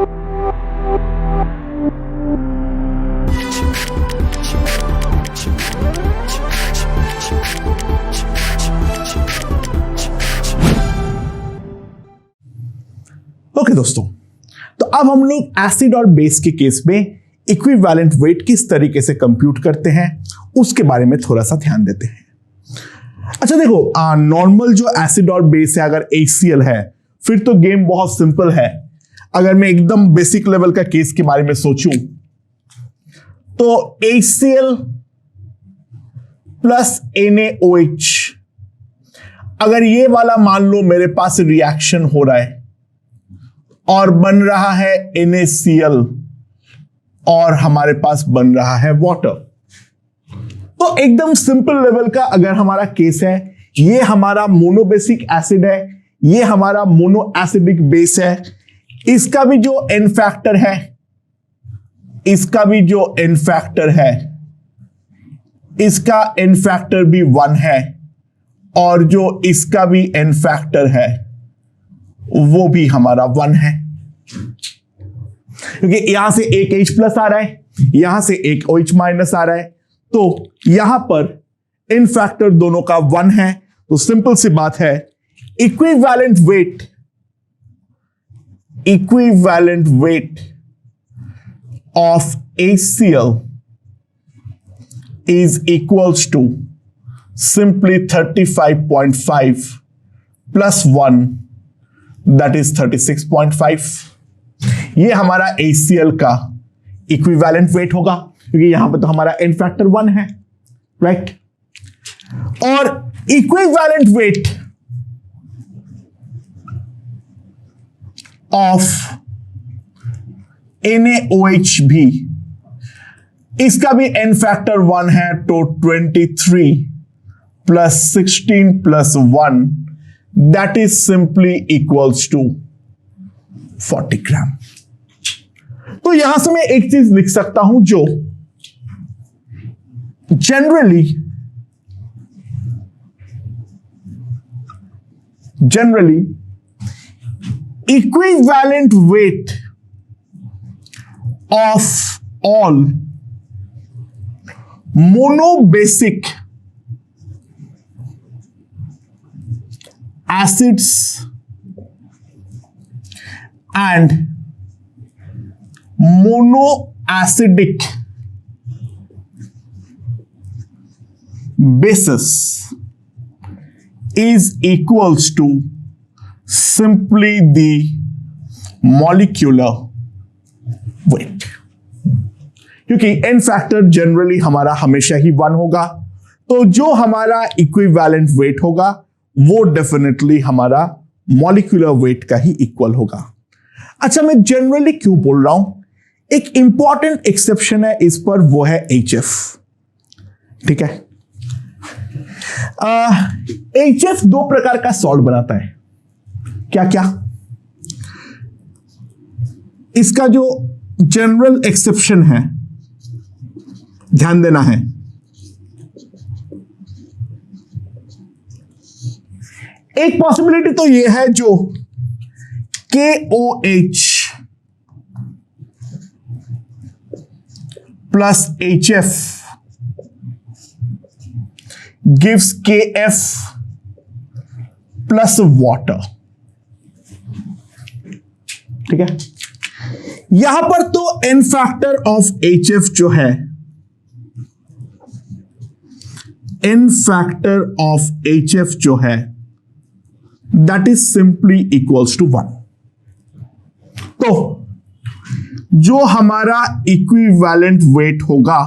Okay दोस्तों, तो अब हम लोग एसिड और बेस के केस में इक्विवेलेंट वेट किस तरीके से कंप्यूट करते हैं उसके बारे में थोड़ा सा ध्यान देते हैं। अच्छा देखो, नॉर्मल जो एसिड और बेस है, अगर HCl है फिर तो गेम बहुत सिंपल है। अगर मैं एकदम बेसिक लेवल का केस के बारे में सोचूं तो HCl प्लस NaOH, अगर ये वाला मान लो मेरे पास रिएक्शन हो रहा है और बन रहा है NaCl और हमारे पास बन रहा है वाटर, तो एकदम सिंपल लेवल का अगर हमारा केस है, ये हमारा मोनोबेसिक एसिड है, ये हमारा मोनो एसिडिक बेस है, इसका भी जो एन फैक्टर है, इसका भी जो एन फैक्टर है, इसका एन फैक्टर भी 1 है और जो इसका भी एन फैक्टर है वो भी हमारा 1 है, क्योंकि यहां से एक H प्लस आ रहा है, यहां से एक OH माइनस आ रहा है, तो यहां पर इन फैक्टर दोनों का 1 है। तो सिंपल सी बात है, equivalent weight of HCl is equals to simply 35.5 plus 1, that is 36.5। ये हमारा HCl का इक्विवेलेंट वेट होगा, क्योंकि यहां पे तो हमारा एन फैक्टर 1 है, राइट। और इक्विवेलेंट वेट ऑफ NaOH भी, इसका भी एन फैक्टर 1 है, तो 23 plus 16 plus 1, that is simply equals to 40 gram. तो यहां से मैं एक चीज लिख सकता हूं, जो generally equivalent weight of all monobasic acids and monoacidic bases is equals to simply the molecular weight, क्योंकि एन फैक्टर जनरली हमारा हमेशा ही 1 होगा, तो जो हमारा इक्विवेलेंट वेट होगा वो डेफिनेटली हमारा मॉलिक्यूलर वेट का ही इक्वल होगा। अच्छा, मैं जनरली क्यों बोल रहा हूं, एक इंपॉर्टेंट एक्सेप्शन है इस पर, वो है HF। ठीक है, HF 2 प्रकार का सॉल्ट बनाता है। क्या क्या? इसका जो जनरल एक्सेप्शन है, ध्यान देना है, एक पॉसिबिलिटी तो यह है जो KOH plus HF gives KF plus water. ठीक है, यहां पर तो एन फैक्टर ऑफ HF जो है, एन फैक्टर ऑफ HF जो है, that is simply equals to 1। तो जो हमारा इक्विवेलेंट वेट होगा,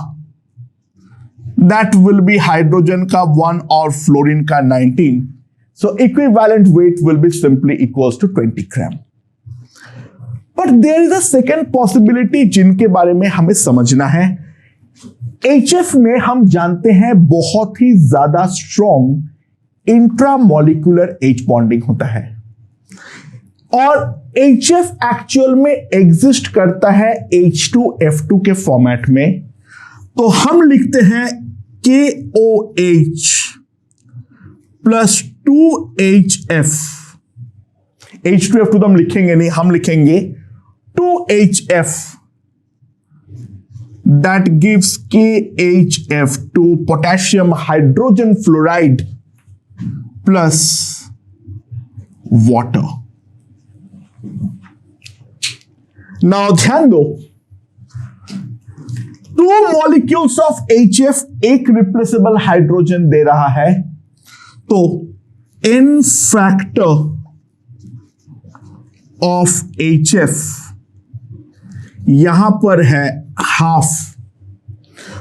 that will be हाइड्रोजन का 1 और फ्लोरीन का 19, so equivalent weight will be simply equals to 20 gram। but there is a second possibility जिनके बारे में हमें समझना है। HF में हम जानते हैं बहुत ही ज्यादा स्ट्रॉन्ग इंट्रामोलिकुलर H बॉन्डिंग होता है, और HF एक्चुअल में एग्जिस्ट करता है H2F2 के फॉर्मेट में। तो हम लिखते हैं KOH प्लस 2HF, H2F2 तो हम लिखेंगे नहीं, हम लिखेंगे 2 KOHF, that gives KHF2, potassium hydrogen fluoride plus water. Now ध्यान दो, 2 molecules of HF एक रिप्लेसेबल हाइड्रोजन दे रहा है, तो N factor of HF यहां पर है half.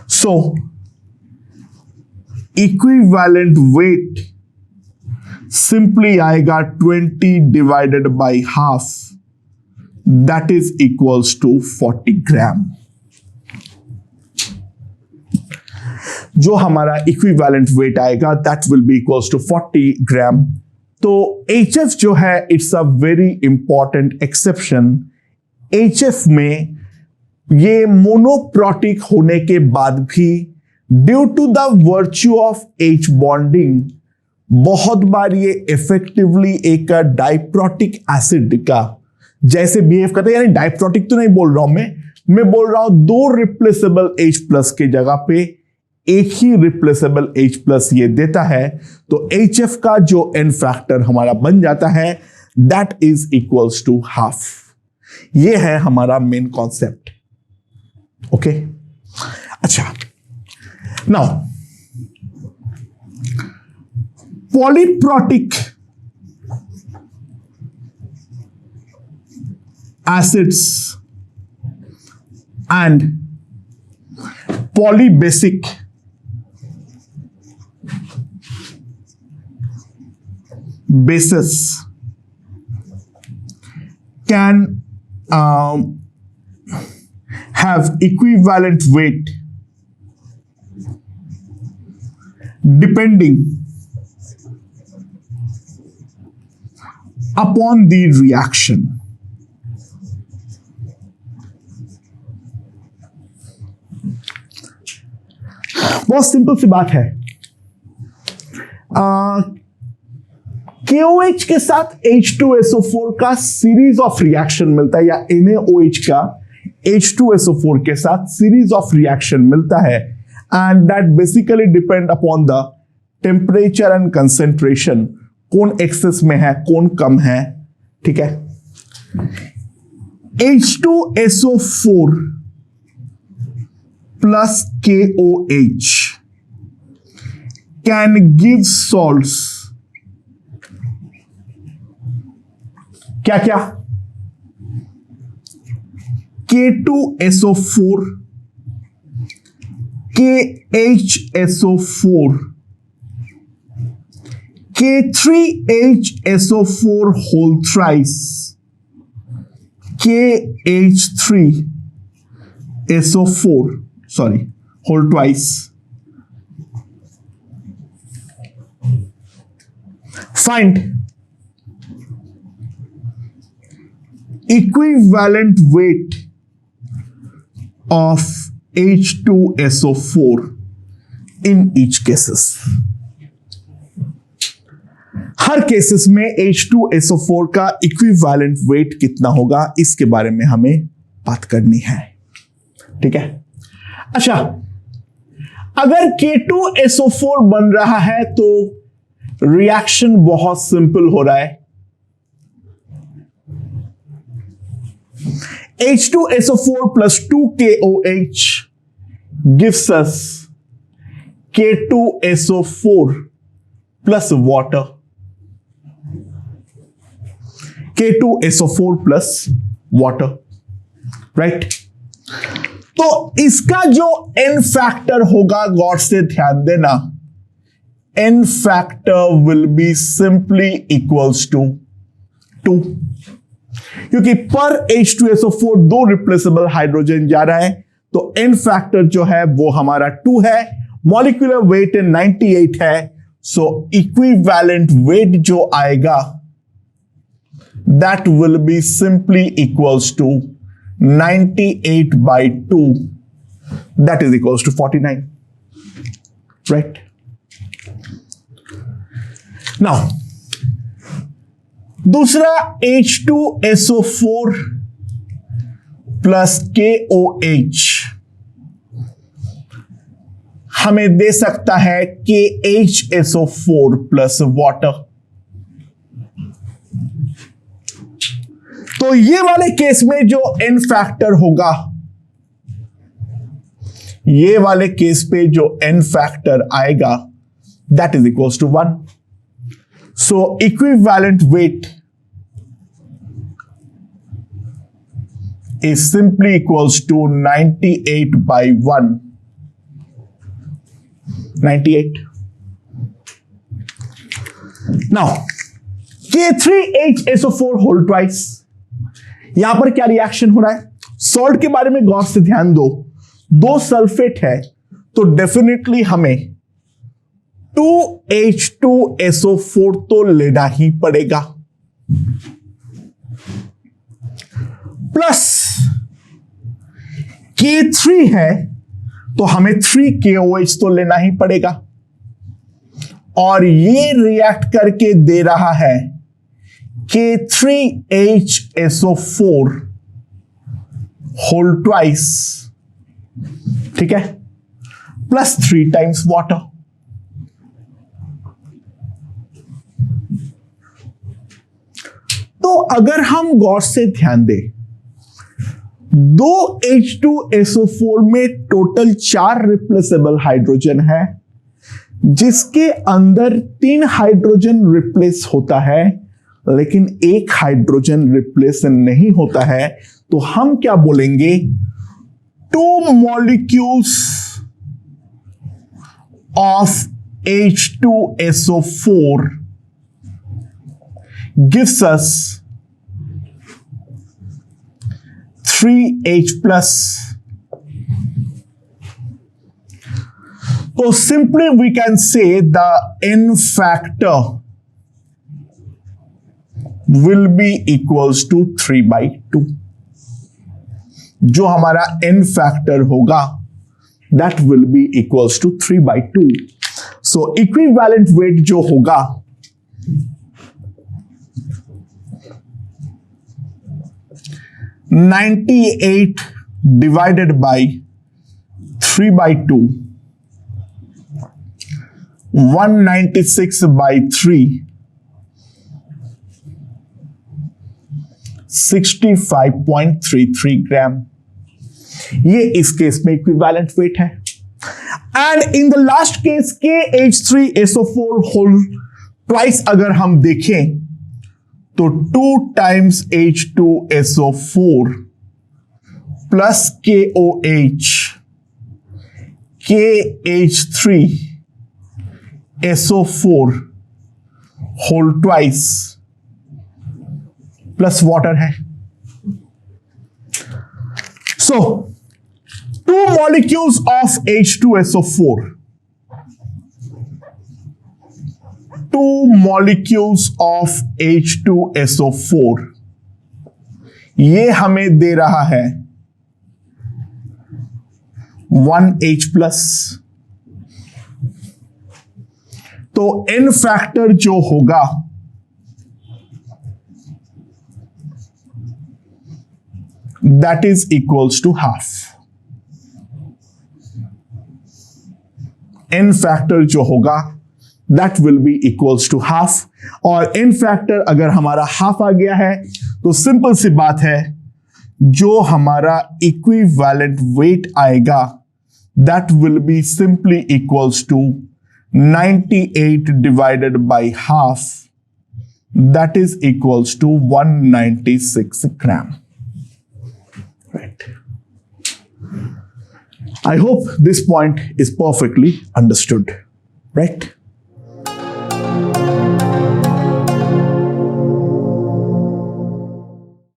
So equivalent weight simply आएगा 20 divided by half, that is equals to 40 gram. जो हमारा इक्विवेलेंट वेट आएगा that will be equals to 40 gram. तो HF जो है it's a very important exception. HF में ये मोनोप्रोटिक होने के बाद भी due to the virtue of H bonding बहुत बार ये इफेक्टिवली एक डाइप्रोटिक एसिड का जैसे बिहेव करते हैं. यानी डाइप्रोटिक तो नहीं बोल रहा हूं मैं बोल रहा हूं 2 रिप्लेसेबल H प्लस के जगह पे एक ही रिप्लेसेबल H प्लस ये देता है. तो HF का जो N फैक्टर हमारा बन जाता है that is equals to half. ये है हमारा मेन कॉन्सेप्ट. ओके, अच्छा, now polyprotic acids and polybasic bases can have equivalent weight depending upon the reaction. बहुत सिंपल सी बात है. KOH के साथ H2SO4 का सीरीज ऑफ रिएक्शन मिलता है, या NaOH का H2SO4 के साथ सीरीज ऑफ रिएक्शन मिलता है, and that basically depend upon the temperature and concentration. कौन एक्सेस में है, कौन कम है. ठीक है. H2SO4 plus KOH can give salts. क्या क्या? K2SO4, KHSO4, K3HSO4 whole thrice, KH3SO4 whole twice. Find equivalent weight of H2SO4 in each cases. Her cases में H2SO4 का इक्विवेलेंट वेट कितना होगा इसके बारे में हमें बात करनी है. ठीक है. अच्छा, अगर K2SO4 बन रहा है तो रिएक्शन बहुत सिंपल हो रहा है. H2SO4 plus 2KOH gives us K2SO4 plus water. K2SO4 plus water, right? तो इसका जो N फैक्टर होगा, गौर से ध्यान देना, N factor will be simply equals to 2. क्योंकि पर H2SO4 2 रिप्लेसेबल हाइड्रोजन जा रहा है, तो N फैक्टर जो है वो हमारा 2 है. मॉलिक्यूलर वेट 98 है. सो इक्विवेलेंट वेट जो आएगा that will be simply equals to 98 by 2, that is equals to 49, right? Now दूसरा H2SO4 प्लस KOH हमें दे सकता है KHSO4 प्लस वाटर। तो ये वाले केस में जो n फैक्टर होगा, ये वाले केस पे जो n फैक्टर आएगा that is equals to 1। So equivalent weight is simply equals to 98 by 1. 98. Now, K3HSO4 whole twice. यहां पर क्या रिएक्शन हो रहा है? सॉल्ट के बारे में गौर से ध्यान दो। दो सल्फेट है तो डेफिनेटली हमें 2H2SO4 तो लेना ही पड़ेगा, प्लस K3 है तो हमें 3KOH तो लेना ही पड़ेगा, और ये रिएक्ट करके दे रहा है K3HSO4 होल ट्वाइस, ठीक है, प्लस 3 टाइम्स वाटर। तो अगर हम गौर से ध्यान दें, दो H2SO4 में टोटल 4 रिप्लेसेबल हाइड्रोजन है, जिसके अंदर 3 हाइड्रोजन रिप्लेस होता है लेकिन एक हाइड्रोजन रिप्लेस नहीं होता है। तो हम क्या बोलेंगे, 2 molecules of H2SO4 gives us 3H plus. So simply we can say the N factor will be equals to 3/2. जो हमारा N factor होगा that will be equals to 3/2. So equivalent weight जो होगा (98 divided by 3/2) 196 by 3 65.33 ग्राम। ये इस केस में equivalent weight है। And in the last case KH3SO4 whole twice अगर हम देखें तो 2 times H2SO4 plus KOH KH3SO4 whole twice plus water है। सो 2 molecules of H2SO4, 2 molecules of H2SO4 ये हमें दे रहा है 1H प्लस। तो N फैक्टर जो होगा that is equals to half. N factor जो होगा that will be equals to half, और N factor अगर हमारा half आ गया है तो सिंपल सी बात है, जो हमारा equivalent weight आएगा that will be simply equals to 98 divided by half, that is equals to 196 gram. Right. I hope this point is perfectly understood, right?